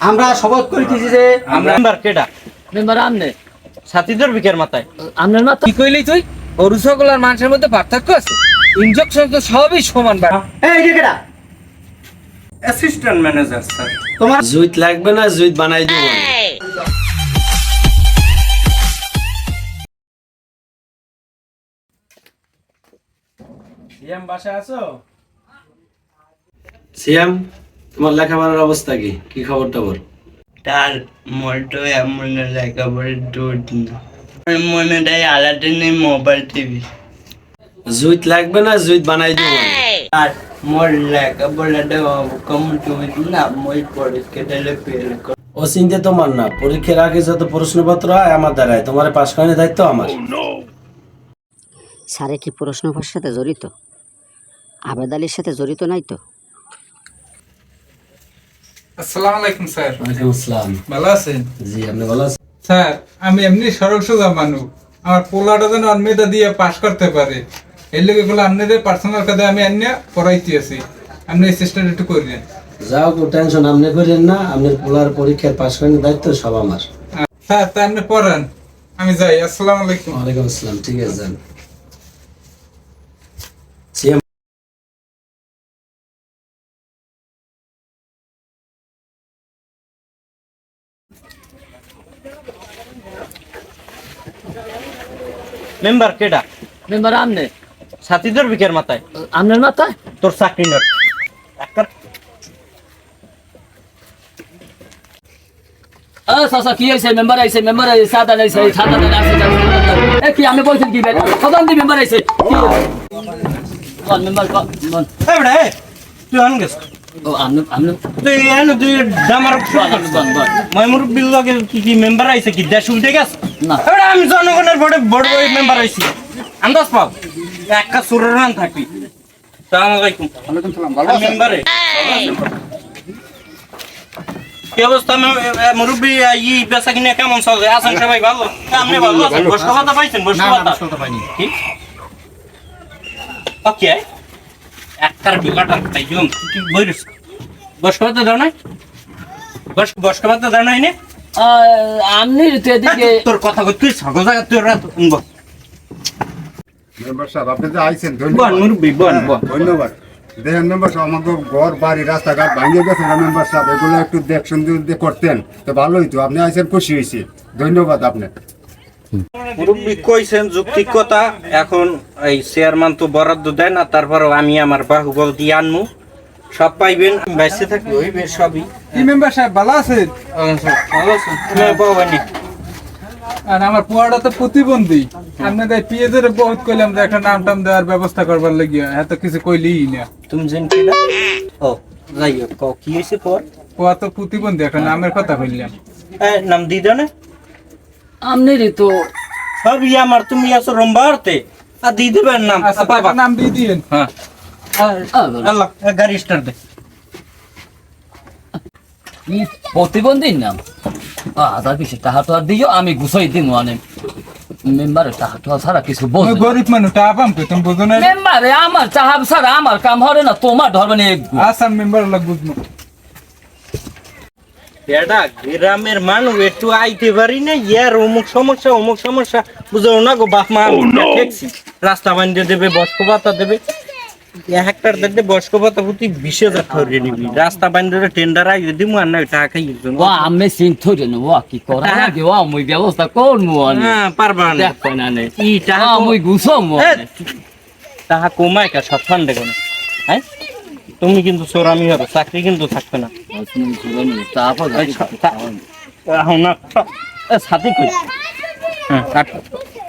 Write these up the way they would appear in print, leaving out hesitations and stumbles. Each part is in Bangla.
আমরা শপথ করিতেছি যে আমরা মেম্বার কেডা মেম্বার আমনে ছাত্রীদের বিকের মাথায় আমনের মাথা কি কইলি তুই গরু ছাগল আর মানুষের মধ্যে পার্থক্য আছে? ইনজেকশন তো সবই সমান ব্যাপার। এই যে কেডা অ্যাসিস্ট্যান্ট ম্যানেজার স্যার। তোমার জুইত লাগবে না, জুইত বানাই দিব। সিএম বাসায় আছো? সিয়াম, তোমার লেখাপড়ার অবস্থা কি? কি খবর টবর? তার মোটো এমন লেখাপড়ে দুধ না মনে দেয় আলাদা নেই মোবাইল টিভি জুইত লাগবে না, জুইত বানাই দিব। আর মোর লেখাপড়াটা কম তুমি না মই পরীক্ষাটা ফেল কর ও চিন্তা তোমার না, পরীক্ষার আগে যত প্রশ্নপত্র হয় আমার দ্বারাই, তোমার পাশ করানোর দায়িত্ব আমার। স্যারে কি প্রশ্নপত্রের সাথে জড়িত? আবেদ আলীর সাথে জড়িত নাই তো? আসসালামু আলাইকুম স্যার। ওয়ালাইকুম আসসালাম। ভালো আছেন? জি, আপনি ভালো আছেন? স্যার আমি এমনি সরল সোজা মানুষ, আমার পোলাটা যেন অন্যটা দিয়ে পাশ করতে পারে এর লোক এগুলো আপনাদের পার্সোনাল কাজে আমি আনিয়া পড়াইতে আছি, আপনি এই চেষ্টাটা একটু করবেন। যাও, কোনো টেনশন আপনি করেন না, আপনার পোলার পরীক্ষার পাশ করানোর দায়িত্ব সব আমার। স্যার তা আপনি পড়ান, আমি যাই। আসসালামু আলাইকুম। ওয়ালাইকুম আসসালাম। ঠিক আছে, যান। সিয়াম, মেম্বার কেডা মেম্বার আমনে ছাত্রীদের বিকের মাথায় আমনের মাথায় তোর চাকরি নট একটা চাচা কি আইছে? মেম্বার আইছে, মেম্বার আইছে, সাদা আইছে, সাদা আইছে। এ কি আমি বলছেন কি বেটা? সদান দি মেম্বার আইছে। কোন মেম্বার কোন? এই বড় এই তুই আন গেছ ও আমনে আমনে তুই এনে তুই ডামার মই মুরব্বি লগে কি মেম্বার আইছে কি দেশ উল্টে গেছ না। এই বড় আমি জনগণের বড় বড় মেম্বার আইছি আন্দাজ পাও একটা সুরের রান থাকবি। আসসালামু আলাইকুম। ওয়ালাইকুম সালাম। ভালো আছেন? মেম্বারে কি অবস্থা মুরব্বি? ই বেচা কিনে কেমন চলে? আছেন সবাই ভালো? আপনি ভালো আছেন? বসকা ভাতা পাইছেন? বসকা ভাতা পাইনি কি? ওকে একটার বিকাটার তাই জম কি বইরিস বসকা ভাতা দাও নাই? বসকা ভাতা দাও নাই নে? আমনি তো এদিকে তোর কথা কই তুই ছাগল জায়গা তুই রাত বল মেম্বার সাহেব আপনি যে আইছেন বল ধন্যবাদ। মুরব্বি বল বল। ধন্যবাদ। দেখেন মেম্বার সাহেব, আমাকে ঘর বাড়ি রাস্তাঘাট ভাঙিয়ে গেছে না মেম্বার সাহেব, এগুলো একটু দেখছেন যদি করতেন তো ভালো হইতো। আপনি আইছেন, খুশি হয়েছি, ধন্যবাদ আপনি। মুরব্বি কইছেন যুক্তিক কথা। এখন এই চেয়ারম্যান তো বরাদ্দ দেয় না, তারপরও আমি আমার বাহুবল দিয়ে আনমু, সব পাইবেন। বাইসে থাকবে হইবে সবই। কি মেম্বার সাহেব ভালো আছেন? ভালো আছেন? বাবানি আর আমার পোয়াটা তো প্রতিবন্ধী, আপনাদের পিএদের বহুত কইলাম যে একটা নাম টাম দেওয়ার ব্যবস্থা করবার লাগিয়া, এত কিছু কইলিই না। তুমি জান কি না? ও যাই হোক, কও কি হইছে পর? পোয়া তো প্রতিবন্ধী, একটা নামের কথা কইলাম। নাম দি দাও না? আমনেরই তো সবই আমার, তুমি আছো রম্বারতে আর দি দেবেন নাম। আচ্ছা বাবা নাম দিয়ে দিয়েন। হ্যাঁ আল্লাহ গাড়ি স্টার্ট দে। কি প্রতিবন্ধীর নাম? হাজার কিছু টাকা তো আর দিও, আমি গুছাই দিই মানে মেম্বারের টাকা তো ছাড়া কিছু ওই বল। গরিব মানুষ টাকা পাম কই, তুমি বুঝো না? মেম্বারে আমার চাহাব ছাড়া আমার কাম হবে না, তোমার ধরবে না। আসাম মেম্বার লোক বুঝবো। এটা গ্রামের মানুষ একটু আইতে পারি না, ইয়ার অমুক সমস্যা বুঝো না গো। বাপ মা ট্যাক্সি রাস্তা বানিয়ে দেবে, বস্ক ভাতা দেবে, 1 হেক্টর দেখতে বস্ক ভাতা প্রতি 20,000 ধরে নিবি। রাস্তা বানিয়ে টেন্ডার আই দিব আর না টাকা খাই ও আমি চিন্তা করি না, ও কি করা লাগে, ও আমি ব্যবস্থা করবো। হ্যাঁ পারবা না দেখো না নে ই টাকা আমি গুছাবো। টাকা কমায় কা সব ফান্ডে কোন। হ্যাঁ তুমি কিন্তু চোরামি হবে, চাকরি কিন্তু থাকবে না। এখন না সাথে কই। হ্যাঁ কাট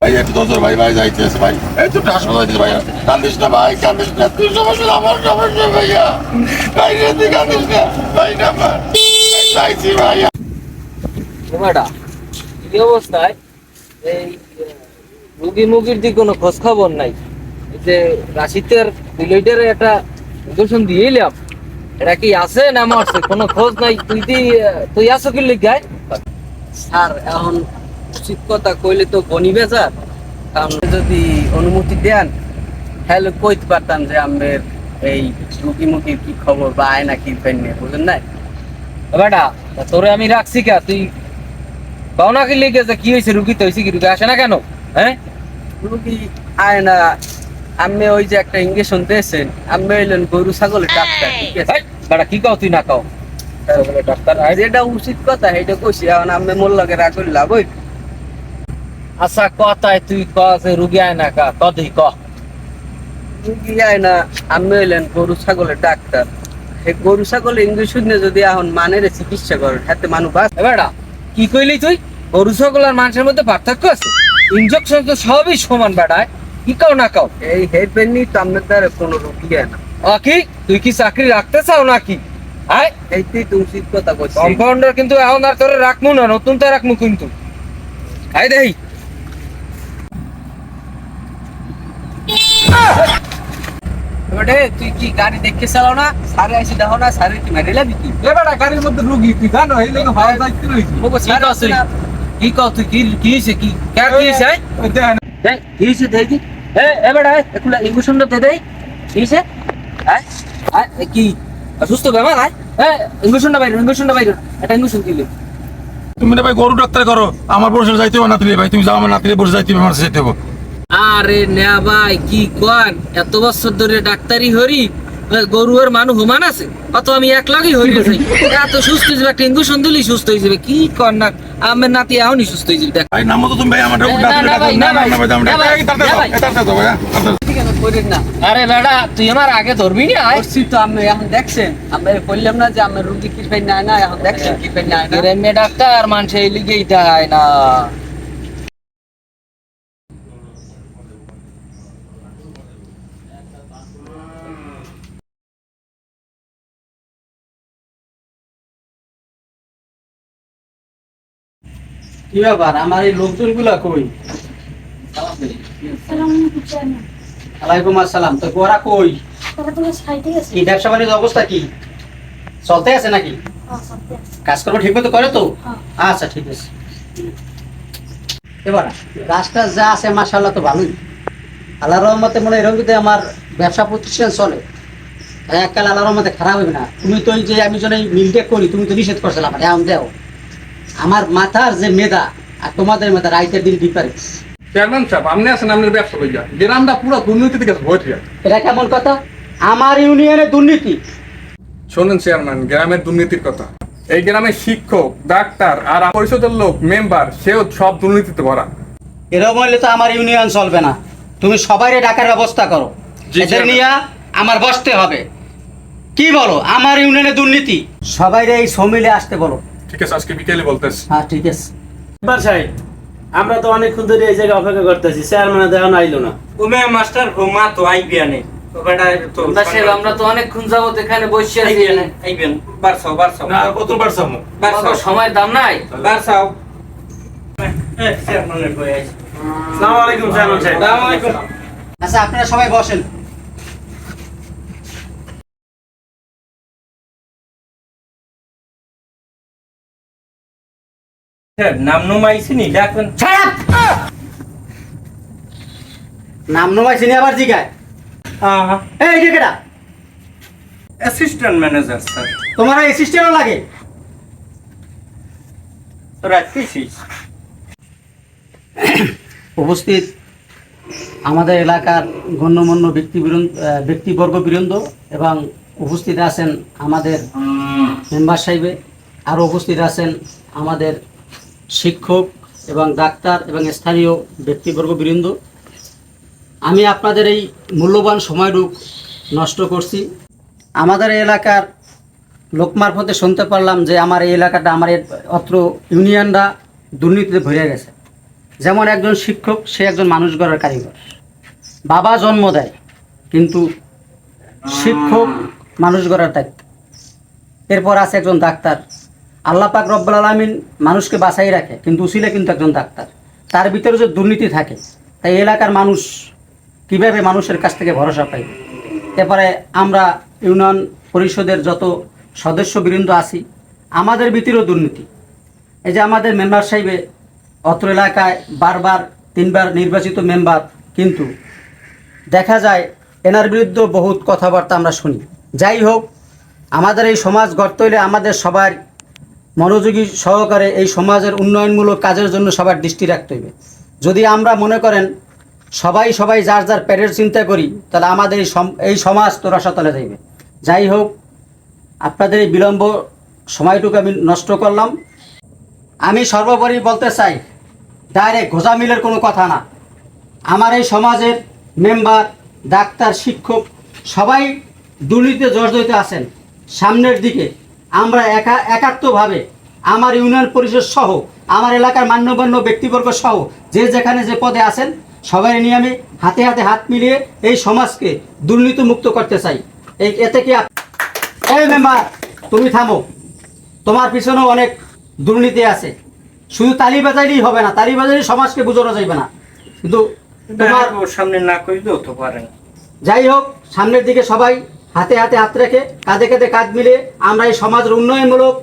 ভাই একটু দরজা ভাই ভাই যাইতেছে ভাই, এই তো টাকা শোনা যাইতেছে ভাই, কান্দিস না ভাই, কান্দিস না, তুই সমস্যা আমার সমস্যা ভাইয়া, ভাই তুই কান্দিস না ভাই, না চাইছি ভাইয়া। ম্যাডাম কি অবস্থায় এই রুগী মুগির দিকে কোনো খোঁজ খবর নাই? এই যে রাশিদের রিলেটের একটা ইনজেকশন দিয়ে এলাম, এটা কি আছে না মরছে? কোনো খোঁজ নাই। তুই আছো কি লিখায়? স্যার এখন উচিত কথা কইলে তো বনি বেজার, কারণ যদি অনুমতি দেন তাহলে কইতে পারতাম যে আমাদের এই রুগী মুগির কি খবর বা আয় না কি পেন, বুঝেন না? বেটা তোরে আমি রাখছি কে তুই পাওনা কি লেগে যে কি হয়েছে রুগী তো হয়েছে কি রুগী আসে না কেন হ্যাঁ রুগী আয় না, আমি ওই যে একটা ইঞ্জেকশন দিয়েছেন, আমি হইলেন গরু ছাগলের ডাক্তার, ঠিক আছে? এই, বেটা কি কাও তুই না কাও ডাক্তার আর যেটা উচিত কথা সেটা কইছি, এখন আমি মোর লগে রাগ করলে লাভ হইব? আচ্ছা কথায় তুই ক যে রুগী আয় না কা কদি ক রুগী আয় না, আমি হইলেন গরু ছাগলের ডাক্তার। এই গরু ছাগলের ইঞ্জেকশন নিয়ে যদি এখন মানের চিকিৎসা করেন, হাতে মানুষ বাঁচ। বেটা কি কইলি তুই গরু ছাগল আর মানুষের মধ্যে পার্থক্য আছে ইনজেকশন তো সবই সমান বেটায় কি কাও না কাও এই হেডবেন নি তো আপনার দ্বারা কোনো রুগী আয় না। কি তুই কি চাকরি রাখতে চাও নাকি আয় এইটাই তো উচিত কথা বলছি। কম্পাউন্ডার কিন্তু এখন আর তোরে রাখমু না নতুন তো রাখমু কিন্তু আই দেই এবারে তুই কি গাড়ি দেখে চালাও না, সারে আইসি দেখো না, সারে কি মেরে লাবি কি? এ বেটা গাড়ির মধ্যে রুগী তুই জানো এই লোক ভাড়া যাইতে রইছি ওগো কি সারে কাও আছে তুই না। কি কাও তুই কি হইছে কি কে কি হইছে ওই দেখেন দেখ কি হইছে দেখি এ বেটা একলা ইমোশনটা দে দেই কি হইছে আয় আয় কি অসুস্থ বেমার আয় ইমোশনটা বাইরে এটা ইমোশন দিলে তুমি না ভাই গরু ডাক্তার করো আমার বসে যাইতে হবে নাতিলে ভাই তুমি যাও আমার নাতিলে বসে যাইতে হবে আমার যেতে হবে আরে না ভাই কি কর এত বছর ধরে ডাক্তারি হরি গরু আর মানুষ হুমান আছে অত আমি এক লাগেই হরি যাই এত সুস্থ হয়ে যাবে একটা ইঞ্জেকশন দিলেই সুস্থ হয়ে যাবে কি কর না আমার নাতি এখনই সুস্থ হয়ে যাবে দেখ ভাই নামো তো তুমি ভাই আমার না ভাই না ভাই করেন না। আরে বেটা তুই আমার আগে ধরবি না বলছি তো আমি এখন দেখছেন, আমি বললাম না যে আমার রুগী কি পাই না না, এখন দেখছেন কি পাই না না। এর এমনি ডাক্তার মানুষ এই লিগেই দেখায় না কি ব্যাপার, আমার এই লোকজন গুলা কই? ওয়ালাইকুম আসসালাম। তো গোরা কই? এই ব্যবসা বাণিজ্য অবস্থা কি চলতে আছে নাকি? কাজকর্ম ঠিক মতো করে তো? আচ্ছা ঠিক আছে। এবার কাজটা যা আছে মাশাআল্লাহ তো ভালোই, আল্লাহর রহমতে মনে এরকম যদি আমার ব্যবসা প্রতিষ্ঠান চলে এককাল আল্লাহর রহমতে খারাপ হবে না। তুমি তো এই যে আমি যখন এই মিলটা করি তুমি তো নিষেধ করছিলাম, এখন দেও আমার মাথার যে মেধা আর তোমাদের মেধা রাইতের দিন ডিফারেন্স। চেয়ারম্যান সাহেব আপনি আছেন আপনার ব্যবসা কইয়া গ্রামটা পুরো দুর্নীতি থেকে ভরিয়া। এটা কেমন কথা? আমার ইউনিয়নে দুর্নীতি? শোনেন চেয়ারম্যান, গ্রামের দুর্নীতির কথা। এই গ্রামের শিক্ষক, ডাক্তার আর পরিষদের লোক, মেম্বার, সেও সব দুর্নীতিতে ভরা। এরকম হলে তো আমার ইউনিয়ন চলবে না। তুমি সবাইরে ডাকার ব্যবস্থা করো, এদের নিয়ে আমার বসতে হবে। কি বলো, আমার ইউনিয়নে দুর্নীতি? সবাইরে এই সমিলে আসতে বলো। ঠিক আছে, আজকে বিকেলে বলতেছি। হ্যাঁ ঠিক আছে। সাহেব আমরা তো অনেকক্ষণ ধরে এই জায়গায় অপেক্ষা করতেছি, চেয়ারম্যান এখন আইলো না। ওমে মাস্টার ঘুমা তো আইবি আনে তো বেটা তো আমরা তো অনেকক্ষণ যাবত এখানে বসে আছি আইবেন বারসাও না কতবার সামো সময়ের দাম নাই বারসাও চেয়ারম্যানের কই আইছে। আসসালামু আলাইকুম চেয়ারম্যান সাহেব। আসসালামু আলাইকুম। আচ্ছা আপনারা সবাই বসেন। নাম নমাইছি নি ডাকবেন নাম নমাইছি নি আবার জিগায়? এই যে কেডা? Assistant manager sir. তোমার অ্যাসিস্ট্যান্টও লাগে? রাখতেছিস উপস্থিত আমাদের এলাকার গণ্যমান্য ব্যক্তিবর্গ বৃন্দ এবং উপস্থিত আছেন আমাদের মেম্বার সাহেবে, আরও উপস্থিত আছেন আমাদের শিক্ষক এবং ডাক্তার এবং স্থানীয় ব্যক্তিবর্গ বৃন্দ। আমি আপনাদের এই মূল্যবান সময়টুক নষ্ট করছি। আমাদের এই এলাকার লোক মারফতে শুনতে পারলাম যে আমার এই এলাকাটা, আমার অত্র ইউনিয়নরা দুর্নীতিতে ভরে গেছে। যেমন একজন শিক্ষক, সে একজন মানুষ গড়ার কারিগর, বাবা জন্ম দেয়, কিন্তু শিক্ষক মানুষ গড়ার দায়িত্ব। এরপর আছে একজন ডাক্তার, আল্লাহ পাক রব্বুল আলামিন মানুষকে বাঁচাই রাখে, কিন্তু উসিলা কিন্তু একজন ডাক্তার। তার ভিতরে যে দুর্নীতি থাকে, তাই এলাকার মানুষ কিভাবে মানুষের কাছ থেকে ভরসা পাইবে? এরপরে আমরা ইউনিয়ন পরিষদের যত সদস্যবৃন্দ আছি, আমাদের ভিতরেও দুর্নীতি। এই যে আমাদের মেম্বার সাহেবে অত্র এলাকায় বারবার 3বার নির্বাচিত মেম্বার, কিন্তু দেখা যায় এনার বিরুদ্ধে বহুত কথাবার্তা আমরা শুনি। যাই হোক, আমাদের এই সমাজ গড়তে হলে আমাদের সবার মনোযোগী সহকারে এই সমাজের উন্নয়নমূলক কাজের জন্য সবার দৃষ্টি রাখতে হবে। যদি আমরা মনে করেন সবাই যার যার পেটের চিন্তা করি, তাহলে আমাদের এই সমাজ তোরাশতলে যাইবে। যাই হোক, আপনাদের এই বিলম্ব সময়টুকু আমি নষ্ট করলাম। আমি সর্বোপরি বলতে চাই, ডাইরেক্ট ঘোষামিলের কোনো কথা না। আমার এই সমাজের মেম্বার, ডাক্তার, শিক্ষক সবাই দুর্নীতিতে জর্জরিত আছেন। সামনের দিকে আমরা একাত্মভাবে আমার ইউনিয়ন পরিষদ সহ আমার এলাকার মান্যগণ্য ব্যক্তিবর্গ সহ যে যেখানে যে পদে আছেন সবাই নিয়ে আমি হাতে হাত মিলিয়ে এই সমাজকে দুর্নীতিমুক্ত করতে চাই। এতে কি এই মেম্বার, তুমি থামো, তোমার পিছনেও অনেক দুর্নীতি আছে। শুধু তালি বাজাইলেই হবে না, তালি বাজাইলেই সমাজকে বোঝানো যাইবে না। কিন্তু তোমার ওর সামনে না কইলেও তো পারে না। যাই হোক, সামনের দিকে সবাই হাতে হাত রেখে কাঁধে কাঁধ মিলিয়ে আমরা এই সমাজের উন্নয়নমূলক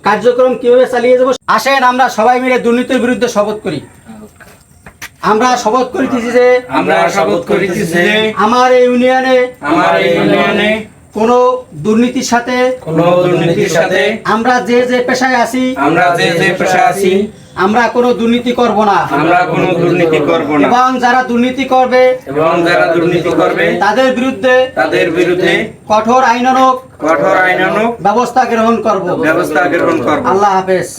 কার্যক্রম কিভাবে চালিয়ে যাবো, আসেন আমরা সবাই মিলে দুর্নীতির বিরুদ্ধে শপথ করি। আমরা শপথ করিতেছি যে আমার এই ইউনিয়নে কোনো দুর্নীতির সাথে আমরা যে পেশায় আছি আমরা কোনো দুর্নীতি করব না। এবং যারা দুর্নীতি করবে তাদের বিরুদ্ধে কঠোর আইনানুগ ব্যবস্থা গ্রহণ করব। আল্লাহ হাফেজ।